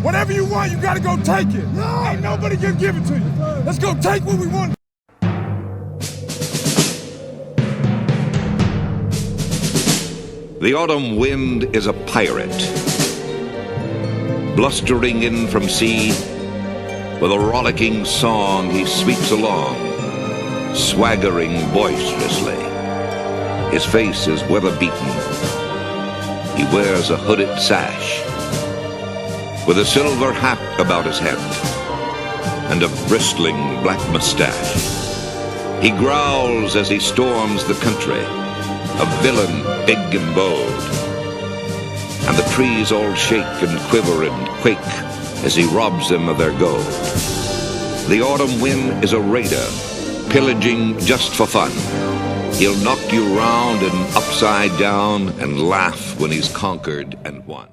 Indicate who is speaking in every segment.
Speaker 1: Whatever you want, you gotta go take it. No. Ain't nobody can give it to you. Let's go take what we want.
Speaker 2: The autumn wind is a pirate, blustering in from sea. With a rollicking song he sweeps along, swaggering boisterously. His face is weather-beaten. He wears a hooded sash, with a silver hat about his head, and a bristling black mustache. He growls as he storms the country, a villain big and bold. And the trees all shake and quiver and quake as he robs them of their gold. The autumn wind is a raider, pillaging just for fun. He'll knock you round and upside down and laugh when he's conquered and won.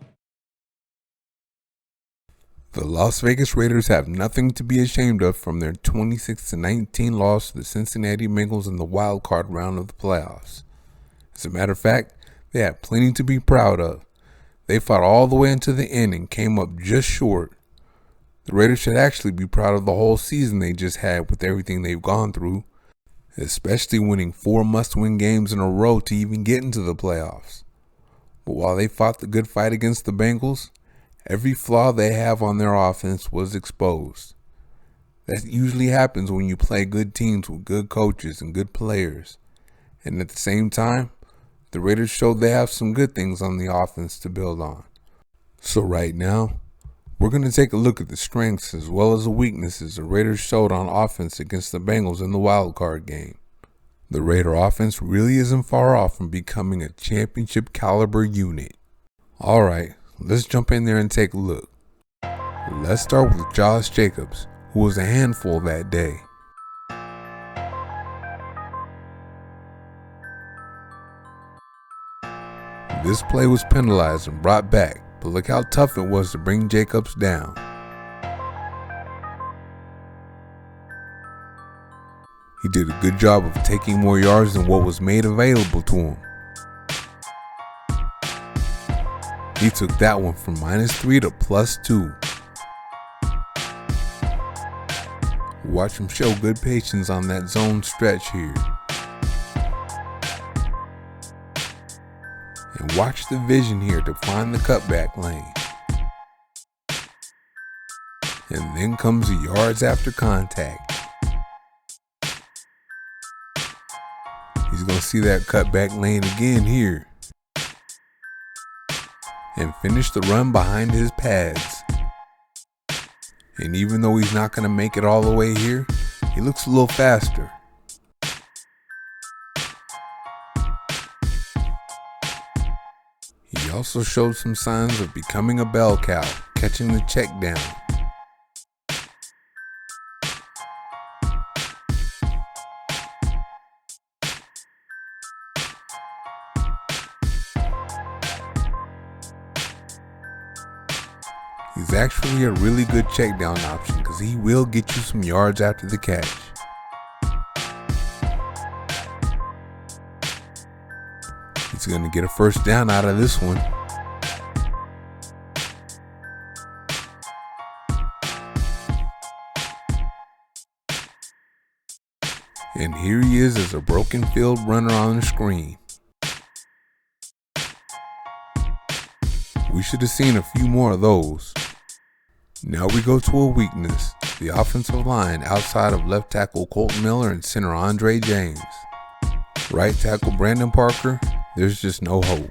Speaker 3: The Las Vegas Raiders have nothing to be ashamed of from their 26-19 loss to the Cincinnati Bengals in the wildcard round of the playoffs. As a matter of fact, they had plenty to be proud of. They fought all the way into the end and came up just short. The Raiders should actually be proud of the whole season they just had with everything they've gone through, especially winning 4 must-win games in a row to even get into the playoffs. But while they fought the good fight against the Bengals, every flaw they have on their offense was exposed. That usually happens when you play good teams with good coaches and good players. And at the same time, the Raiders showed they have some good things on the offense to build on. So right now, we're going to take a look at the strengths as well as the weaknesses the Raiders showed on offense against the Bengals in the wildcard game. The Raider offense really isn't far off from becoming a championship caliber unit. Alright, let's jump in there and take a look. Let's start with Josh Jacobs, who was a handful that day. This play was penalized and brought back, but look how tough it was to bring Jacobs down. He did a good job of taking more yards than what was made available to him. He took that one from -3 to +2. Watch him show good patience on that zone stretch here. And watch the vision here to find the cutback lane. And then comes the yards after contact. He's going to see that cutback lane again here. And finish the run behind his pads. And even though he's not going to make it all the way here, he looks a little faster. He also showed some signs of becoming a bell cow, catching the check down. He's actually a really good check down option because he will get you some yards after the catch. He's going to get a first down out of this one. And here he is as a broken field runner on the screen. We should have seen a few more of those. Now we go to a weakness, the offensive line outside of left tackle Colton Miller and center Andre James. Right tackle Brandon Parker, there's just no hope.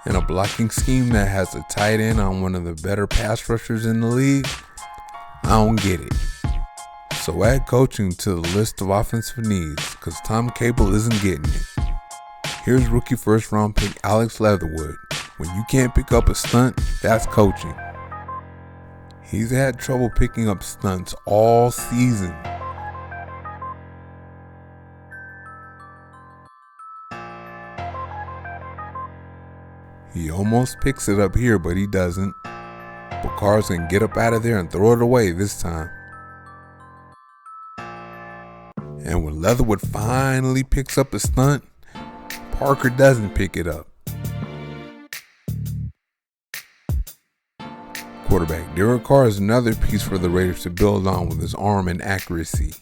Speaker 3: In a blocking scheme that has a tight end on one of the better pass rushers in the league, I don't get it. So add coaching to the list of offensive needs because Tom Cable isn't getting it. Here's rookie first round pick Alex Leatherwood. When you can't pick up a stunt, that's coaching. He's had trouble picking up stunts all season. He almost picks it up here, but he doesn't. Bakar's gonna get up out of there and throw it away this time. And when Leatherwood finally picks up a stunt, Parker doesn't pick it up. Quarterback Derek Carr is another piece for the Raiders to build on with his arm and accuracy.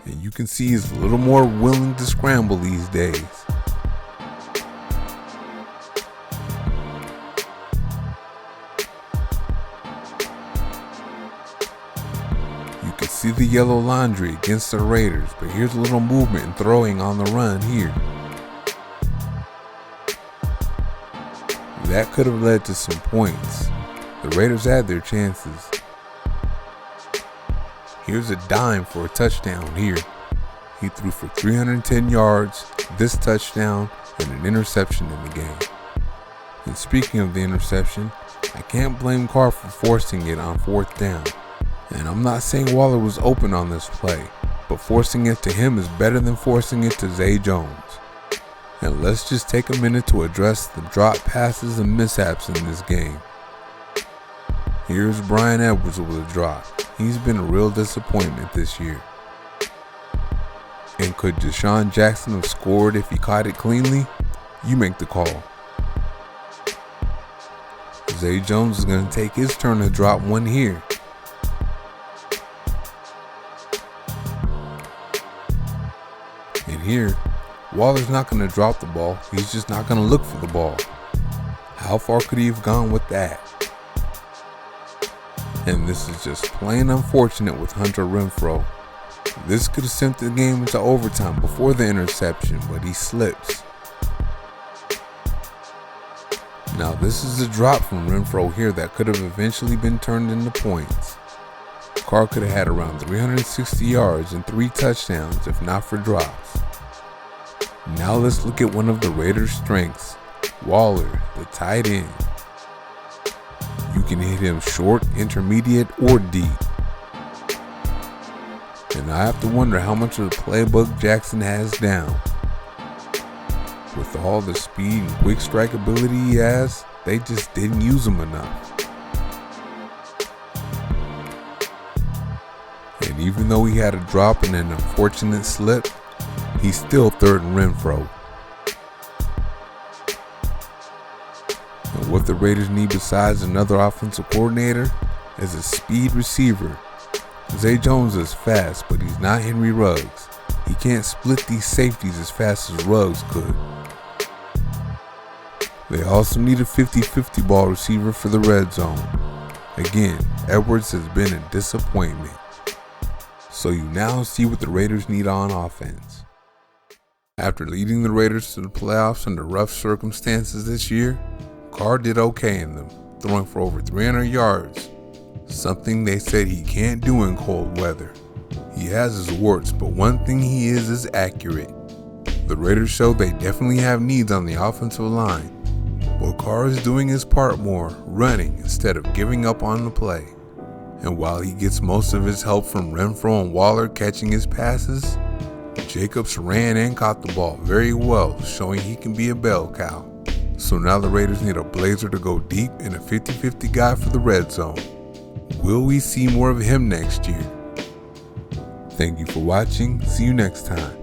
Speaker 3: And you can see he's a little more willing to scramble these days. You can see the yellow laundry against the Raiders, but here's a little movement and throwing on the run here. That could have led to some points. The Raiders had their chances. Here's a dime for a touchdown here. He threw for 310 yards, this touchdown, and an interception in the game. And speaking of the interception, I can't blame Carr for forcing it on 4th down. And I'm not saying Waller was open on this play, but forcing it to him is better than forcing it to Zay Jones. And let's just take a minute to address the drop passes and mishaps in this game. Here's Bryan Edwards with a drop. He's been a real disappointment this year. And could Deshaun Jackson have scored if he caught it cleanly? You make the call. Zay Jones is going to take his turn to drop one here. And here, Waller's not going to drop the ball. He's just not going to look for the ball. How far could he have gone with that? And this is just plain unfortunate with Hunter Renfrow. This could have sent the game into overtime before the interception, but he slips. Now this is a drop from Renfrow here that could have eventually been turned into points. Carr could have had around 360 yards and 3 touchdowns if not for drops. Now let's look at one of the Raiders' strengths, Waller, the tight end. You can hit him short, intermediate, or deep. And I have to wonder how much of the playbook Jackson has down. With all the speed and quick strike ability he has, they just didn't use him enough. And even though he had a drop and an unfortunate slip, he's still 3rd in Renfrow. And what the Raiders need besides another offensive coordinator is a speed receiver. Zay Jones is fast, but he's not Henry Ruggs. He can't split these safeties as fast as Ruggs could. They also need a 50-50 ball receiver for the red zone. Again, Edwards has been a disappointment. So you now see what the Raiders need on offense. After leading the Raiders to the playoffs under rough circumstances this year, Carr did okay in them, throwing for over 300 yards, something they said he can't do in cold weather. He has his warts, but one thing he is accurate. The Raiders show they definitely have needs on the offensive line, but Carr is doing his part more, running instead of giving up on the play. And while he gets most of his help from Renfrow and Waller catching his passes, Jacobs ran and caught the ball very well, showing he can be a bell cow. So now the Raiders need a blazer to go deep and a 50-50 guy for the red zone. Will we see more of him next year? Thank you for watching. See you next time.